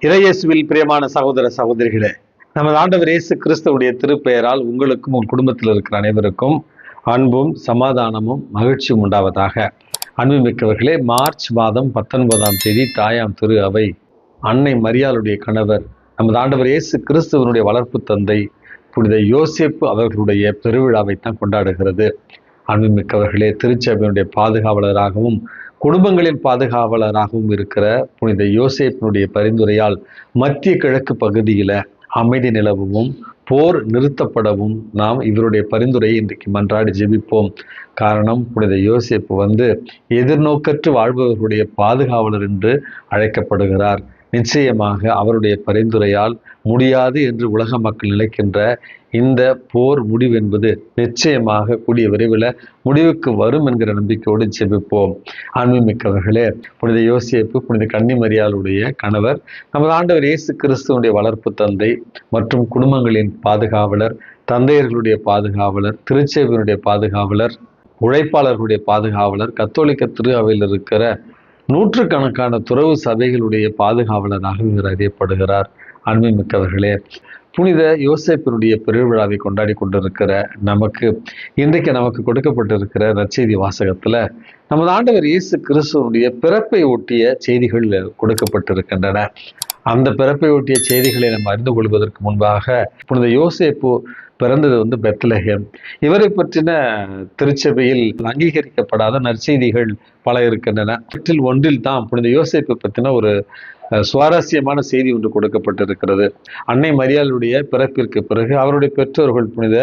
இறையேசுவில் பிரியமான சகோதர சகோதரிகளே, நமது ஆண்டவர் இயேசு கிறிஸ்துவுடைய திருப்பெயரால் உங்களுக்கும் உங்கள் குடும்பத்தில் இருக்கிற அனைவருக்கும் அன்பும் சமாதானமும் மகிழ்ச்சியும் உண்டாவதாக. அன்புமிக்கவர்களே, மார்ச் மாதம் 19ஆம் தேதி தாயாம் திரு அவை அன்னை மரியாளுடைய கணவர் நமது ஆண்டவர் இயேசு கிறிஸ்துவனுடைய வளர்ப்பு தந்தை புனித யோசேப்பு அவர்களுடைய பெருவிழாவைத்தான் கொண்டாடுகிறது. அன்புமிக்கவர்களே, திருச்சபையினுடைய பாதுகாவலராகவும் குடும்பங்களின் பாதுகாவலராகவும் இருக்கிற புனித யோசேப்பினுடைய பரிந்துரையால் மத்திய கிழக்கு பகுதியில அமைதி நிலவும், போர் நிறுத்தப்படவும் நாம் இவருடைய பரிந்துரையை இன்றைக்கு மன்றாடி ஜெபிப்போம். காரணம், புனித யோசேப்பு எதிர்நோக்கற்று வாழ்பவர்களுடைய பாதுகாவலர் என்று அழைக்கப்படுகிறார். நிச்சயமாக அவருடைய பரிந்துரையால் முடியாது என்று உலக மக்கள் நினைக்கின்ற இந்த போர் முடிவு என்பது நிச்சயமாக கூடிய விரைவில் முடிவுக்கு வரும் என்கிற நம்பிக்கையோடு ஜெபிப்போம். அன்புமிக்கவர்களே, புனித யோசேப்பு புனித கன்னிமரியாளுடைய கணவர் நமது ஆண்டவர் இயேசு கிறிஸ்துவனுடைய வளர்ப்பு தந்தை மற்றும் குடும்பங்களின் பாதுகாவலர், தந்தையர்களுடைய பாதுகாவலர், திருச்சபையினுடைய பாதுகாவலர், உழைப்பாளர்களுடைய பாதுகாவலர், கத்தோலிக்க திரு அவையில் இருக்கிற நூற்றுக்கணக்கான துறவு சபைகளுடைய பாதுகாவலராக இவர் அறியப்படுகிறார். அன்புமிக்கவர்களே, புனித யோசேப்பினுடைய பெருவிழாவை கொண்டாடி கொண்டிருக்கிற இன்றைக்கு நமக்கு கொடுக்கப்பட்டிருக்கிற நற்செய்தி வாசகத்துல நமது ஆண்டவர் இயேசு கிறிஸ்துவனுடைய பிறப்பை ஒட்டிய செய்திகள் கொடுக்கப்பட்டிருக்கின்றன. அந்த பிறப்பை ஒட்டிய செய்திகளை நம்ம அறிந்து கொள்வதற்கு முன்பாக, புனித யோசேப்பு பிறந்தது பெத்லஹேம். இவரை பற்றின திருச்சபையில் அங்கீகரிக்கப்படாத நற்செய்திகள் பல இருக்கின்றன. ஒன்றில் தான் புனித யோசேப்பை பற்றின ஒரு சுவாரஸ்யமான செய்தி ஒன்று கொடுக்கப்பட்டிருக்கிறது. அன்னை மரியாளுடைய பிறப்பிற்கு பிறகு அவருடைய பெற்றோர்கள் புனித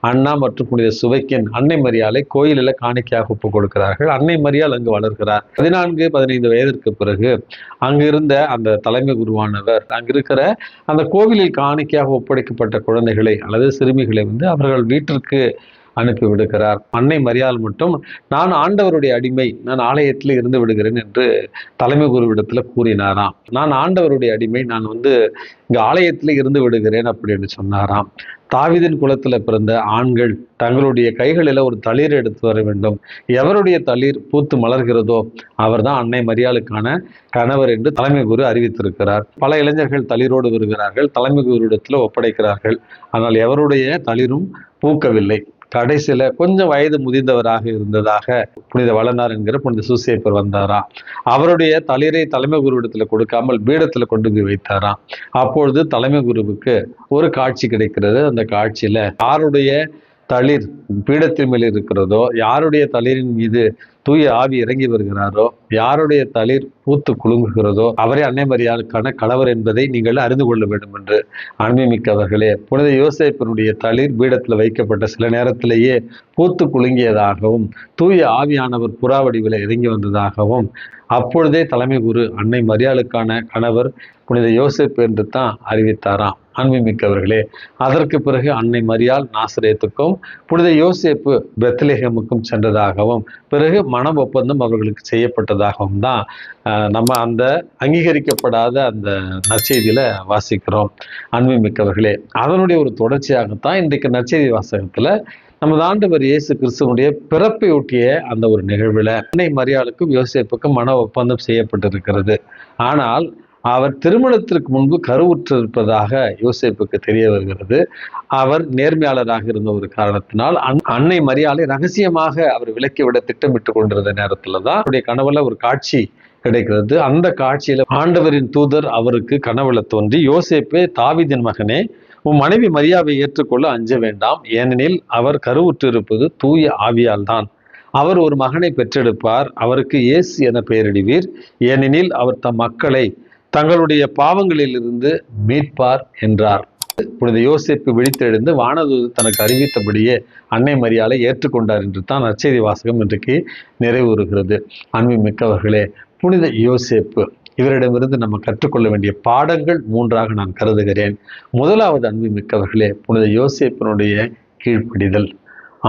அண்ணா மற்றும் புனித சுவைக்கின் அன்னை மரியாளை கோயிலில் காணிக்கையாக ஒப்புக் கொடுக்கிறார்கள். அன்னை மரியாள் அங்கு வளர்கிறார். 14-15 வயதிற்கு பிறகு அங்கிருந்த அந்த தலைமை குருவானவர் அங்கிருக்கிற அந்த கோவிலில் காணிக்கையாக ஒப்படைக்கப்பட்ட குழந்தைகளை அல்லது சிறுமிகளை அவர்கள் வீட்டிற்கு அனுப்பி விடுகிறார். அன்னை மரியாள் மட்டும், நான் ஆண்டவருடைய அடிமை, நான் ஆலயத்தில் இருந்து விடுகிறேன் என்று தலைமை குருவிடத்துல கூறினாராம். நான் ஆண்டவருடைய அடிமை, நான் இங்க ஆலயத்தில் இருந்து விடுகிறேன் அப்படின்னு சொன்னாராம். தாவீதின் குலத்துல பிறந்த ஆண்கள் தங்களுடைய கைகளில ஒரு தளிர் எடுத்து வர வேண்டும். எவருடைய தளிர் பூத்து மலர்கிறதோ அவர்தான் அன்னை மரியாளுக்கான கணவர் என்று தலைமை குரு அறிவித்திருக்கிறார். பல இளைஞர்கள் தளிரோடு வருகிறார்கள், தலைமை குருவிடத்துல ஒப்படைக்கிறார்கள். ஆனால் எவருடைய தளிரும் பூக்கவில்லை. கடைசியில கொஞ்சம் வயது முதிர்ந்தவராக இருந்ததாக புனித வளனார் என்கிற புனித சூசேப்பர் வந்தாராம். அவருடைய தளிரை தலைமை குருவிடத்துல கொடுக்காமல் பீடத்துல கொண்டு போய் வைத்தாராம். அப்பொழுது தலைமை குருவுக்கு ஒரு காட்சி கிடைக்கிறது. அந்த காட்சியில யாருடைய தளிர் பீடத்தின் மேல் இருக்கிறதோ, யாருடைய தளிரின் மீது தூய ஆவி இறங்கி வருகிறாரோ, யாருடைய தளிர் பூத்து குலுங்குகிறதோ அவரே அன்னை மரியாளுக்கான கணவர் என்பதை நீங்கள் அறிந்து கொள்ள வேண்டும் என்று. அன்புமிக்கவர்களே, புனித யோசேப்பினுடைய தளிர் பீடத்தில் வைக்கப்பட்ட சில நேரத்திலேயே பூத்து குலுங்கியதாகவும் தூய ஆவியானவர் புறாவடிவில் இறங்கி வந்ததாகவும் அப்பொழுதே தலைமை குரு அன்னை மரியாளுக்கான கணவர் புனித யோசேப்பு என்று தான் அறிவித்தாராம். அன்புமிக்கவர்களே, அதற்கு பிறகு அன்னை மரியாள் நாசரேத்துக்கும் புனித யோசேப்பு பெத்லஹேமுக்கும் சென்றதாகவும் பிறகு மனம் ஒப்பந்தம் அவர்களுக்கு செய்யப்பட்டதாகவும் தான் நம்ம அந்த அங்கீகரிக்கப்படாத அந்த நற்செய்தியில வாசிக்கிறோம். அன்புமிக்கவர்களே, அதனுடைய ஒரு தொடர்ச்சியாகத்தான் இன்றைக்கு நற்செய்தி வாசகத்துல நமது ஆண்டவர் இயேசு கிறிஸ்துவனுடைய பிறப்பை ஒட்டிய அந்த ஒரு நிகழ்வுல அன்னை மரியாளுக்கும் யோசேப்புக்கும் மன ஒப்பந்தம் செய்யப்பட்டிருக்கிறது. ஆனால் அவர் திருமணத்திற்கு முன்பு கருவுற்றிருப்பதாக யோசேப்புக்கு தெரிய வருகிறது. அவர் நேர்மையாளராக இருந்த ஒரு காரணத்தினால் அன்னை மரியாளை ரகசியமாக அவர் விலக்கிவிட திட்டமிட்டு கொண்டிருந்த நேரத்துலதான் அவருடைய கனவுல ஒரு காட்சி கிடைக்கிறது. அந்த காட்சியில ஆண்டவரின் தூதர் அவருக்கு கனவுல தோன்றி, யோசேப்பே, தாவீதின் மகனே, உன் மனைவி மரியாவை ஏற்றுக்கொள்ள அஞ்ச வேண்டாம். ஏனெனில் அவர் கருவுற்றிருப்பது தூய ஆவியால் தான். அவர் ஒரு மகனை பெற்றெடுப்பார். அவருக்கு இயேசு என பெயரிடுவீர். ஏனெனில் அவர் தம் மக்களை தங்களுடைய பாவங்களில் இருந்து மீட்பார் என்றார். புனித யோசேப்பு விழித்தெழுந்து வானதூது தனக்கு அறிவித்தபடியே அன்னை மரியாளை ஏற்றுக்கொண்டார் என்று தான் நற்செய்தி வாசகம் இன்றைக்கு நிறைவுறுகிறது. அன்புமிக்கவர்களே, புனித யோசேப்பு இவரிடமிருந்து நம்ம கற்றுக்கொள்ள வேண்டிய பாடங்கள் 3ஆக நான் கருதுகிறேன். முதலாவது, அன்புமிக்கவர்களே, புனித யோசேப்பினுடைய கீழ்ப்படிதல்.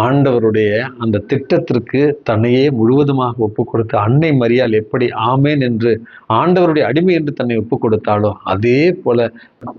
ஆண்டவருடைய அந்த திட்டத்திற்கு தன்னையே முழுவதுமாக ஒப்புக் கொடுத்த அன்னை மரியாள் எப்படி ஆமேன் என்று ஆண்டவருடைய அடிமை என்று தன்னை ஒப்புக் கொடுத்தாலோ அதே போல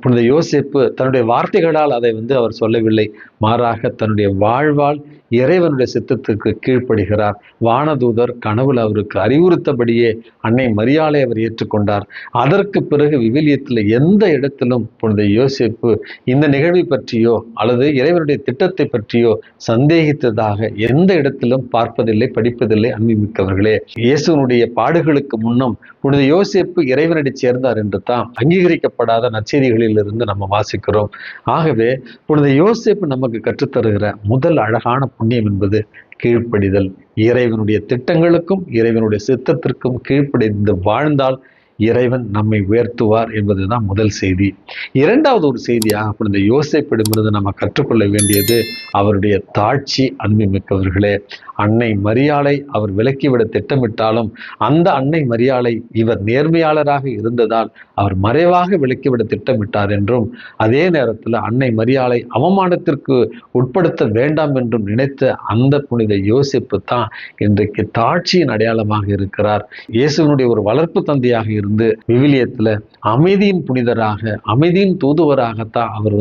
புனித யோசேப்பு தன்னுடைய வார்த்தைகளால் அதை அவர் சொல்லவில்லை, மாறாக தன்னுடைய வாழ்வால் இறைவனுடைய சித்தத்திற்கு கீழ்ப்படுகிறார். வானதூதர் கனவுல அவருக்கு அறிவுறுத்தபடியே அன்னை மரியாளை அவர் ஏற்றுக்கொண்டார். அதற்கு பிறகு விவிலியத்தில் எந்த இடத்திலும் புனித யோசேப்பு இந்த நிகழ்வை பற்றியோ அல்லது இறைவனுடைய திட்டத்தை பற்றியோ சந்தேகித்ததாக எந்த இடத்திலும் பார்ப்பதில்லை, படிப்பதில்லை. அன்புமிக்கவர்களே, இயேசுனுடைய பாடுகளுக்கு முன்னும் புனித யோசேப்பு இறைவனடி சேர்ந்தார் என்று தான் அங்கீகரிக்கப்படாத நற்செய்திகளில் இருந்து நம்ம வாசிக்கிறோம். ஆகவே புனித யோசேப்பு நமக்கு கற்றுத்தருகிற முதல் அழகான புண்ணியம் என்பது கீழ்ப்படிதல். இறைவனுடைய திட்டங்களுக்கும் இறைவனுடைய சித்தத்திற்கும் கீழ்ப்படிந்து வாழ்ந்தால் இறைவன் நம்மை உயர்த்துவார் என்பதுதான் முதல் செய்தி. இரண்டாவது ஒரு செய்தியாக புனித யோசேப்பிடமிருந்து நம்ம கற்றுக்கொள்ள வேண்டியது அவருடைய தாழ்ச்சி. அன்புமிக்கவர்களே, அன்னை மரியாளை அவர் விலக்கிவிட திட்டமிட்டாலும் அந்த அன்னை மரியாளை இவர் நேர்மையாளராக இருந்ததால் அவர் மறைவாக விலக்கிவிட திட்டமிட்டார் என்றும், அதே நேரத்தில் அன்னை மரியாளை அவமானத்திற்கு உட்படுத்த வேண்டாம் என்றும் நினைத்த அந்த புனித யோசேப்பு தான் இன்றைக்கு தாழ்ச்சியின் அடையாளமாக இருக்கிறார். இயேசுவினுடைய ஒரு வளர்ப்பு தந்தையாக இருந்து விவிலியத்துல அமைதியின் புனிதராக, அமைதியின் தூதுவராகத்தான் அவர்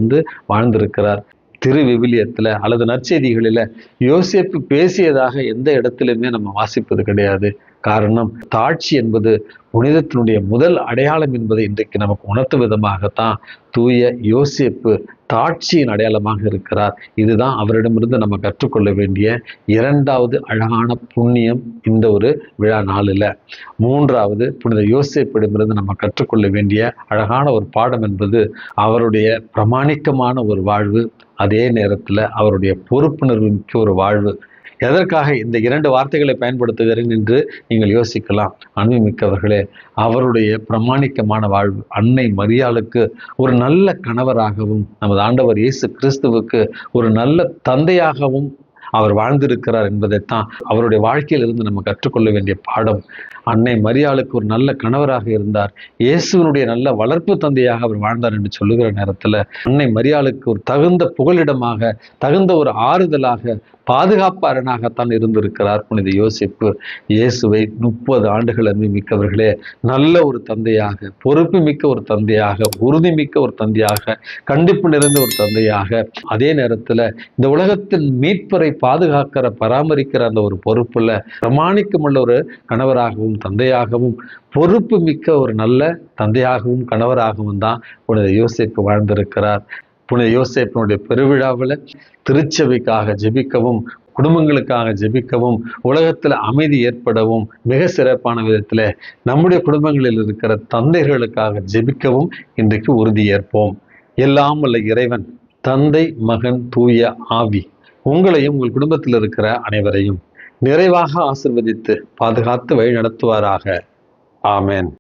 வாழ்ந்திருக்கிறார். திரு விவிலியத்துல அல்லது நற்செய்திகளில யோசேப்பு பேசியதாக எந்த இடத்திலுமே நம்ம வாசிப்பது கிடையாது. காரணம், தாட்சி என்பது புனிதத்தினுடைய முதல் அடையாளம் என்பதை இன்றைக்கு நமக்கு உணர்த்தும் விதமாகத்தான் தூய யோசேப்பு தாட்சியின் அடையாளமாக இருக்கிறார். இதுதான் அவரிடமிருந்து நம்ம கற்றுக்கொள்ள வேண்டிய இரண்டாவது அழகான புண்ணியம் இந்த ஒரு விழா நாளில். மூன்றாவது, புனித யோசேப்பிடமிருந்து நம்ம கற்றுக்கொள்ள வேண்டிய அழகான ஒரு பாடம் என்பது அவருடைய பிரமாணிக்கமான ஒரு வாழ்வு, அதே நேரத்தில் அவருடைய பொறுப்புணர்வு மிக்க ஒரு வாழ்வு. எதற்காக இந்த இரண்டு வார்த்தைகளை பயன்படுத்துகிறேன் என்று நீங்கள் யோசிக்கலாம். அன்புமிக்கவர்களே, அவருடைய பிரமாணிக்கமான வாழ்வு அன்னை மரியாளுக்கு ஒரு நல்ல கணவராகவும், நமது ஆண்டவர் இயேசு கிறிஸ்துவுக்கு ஒரு நல்ல தந்தையாகவும் அவர் வாழ்ந்திருக்கிறார் என்பதைத்தான் அவருடைய வாழ்க்கையிலிருந்து நம்ம கற்றுக்கொள்ள வேண்டிய பாடம். அன்னை மரியாளுக்கு ஒரு நல்ல கணவராக இருந்தார், இயேசுவினுடைய நல்ல வளர்ப்பு தந்தையாக அவர் வாழ்ந்தார் என்று சொல்லுகிற நேரத்தில் அன்னை மரியாளுக்கு ஒரு தகுந்த புகலிடமாக, தகுந்த ஒரு ஆறுதலாக, பாதுகாப்பாளனாகத்தான் இருந்திருக்கிறார் புனித யோசேப்பு. இயேசுவை 30 ஆண்டுகள் அன்புமிக்கவர்களே நல்ல ஒரு தந்தையாக, பொறுப்பு மிக்க ஒரு தந்தையாக, உறுதிமிக்க ஒரு தந்தையாக, கண்டிப்பு நிறைந்த ஒரு தந்தையாக, அதே நேரத்தில் இந்த உலகத்தின் மீட்பரை பாதுகாக்கிற, பராமரிக்கிற அந்த ஒரு பொறுப்புல பிரமாணிக்கமுள்ள ஒரு கணவராகவும் தந்தையாகவும், பொறுப்பு மிக்க ஒரு நல்ல தந்தையாகவும் கணவராகவும் தான் புனித யோசேப்பு வாழ்ந்திருக்கிறார். புனித யோசேப்பினுடைய பெருவிழாவில் திருச்சபைக்காக ஜெபிக்கவும், குடும்பங்களுக்காக ஜெபிக்கவும், உலகத்தில் அமைதி ஏற்படவும், மிக சிறப்பான விதத்தில் நம்முடைய குடும்பங்களில் இருக்கிற தந்தைகளுக்காக ஜெபிக்கவும் இன்றைக்கு உறுதி ஏற்போம். எல்லாம் வல்ல இறைவன் தந்தை, மகன், தூய ஆவி உங்களையும் உங்கள் குடும்பத்தில் இருக்கிற அனைவரையும் நிறைவாக ஆசிர்வதித்து பாதுகாத்து வழி நடத்துவாராக. ஆமேன்.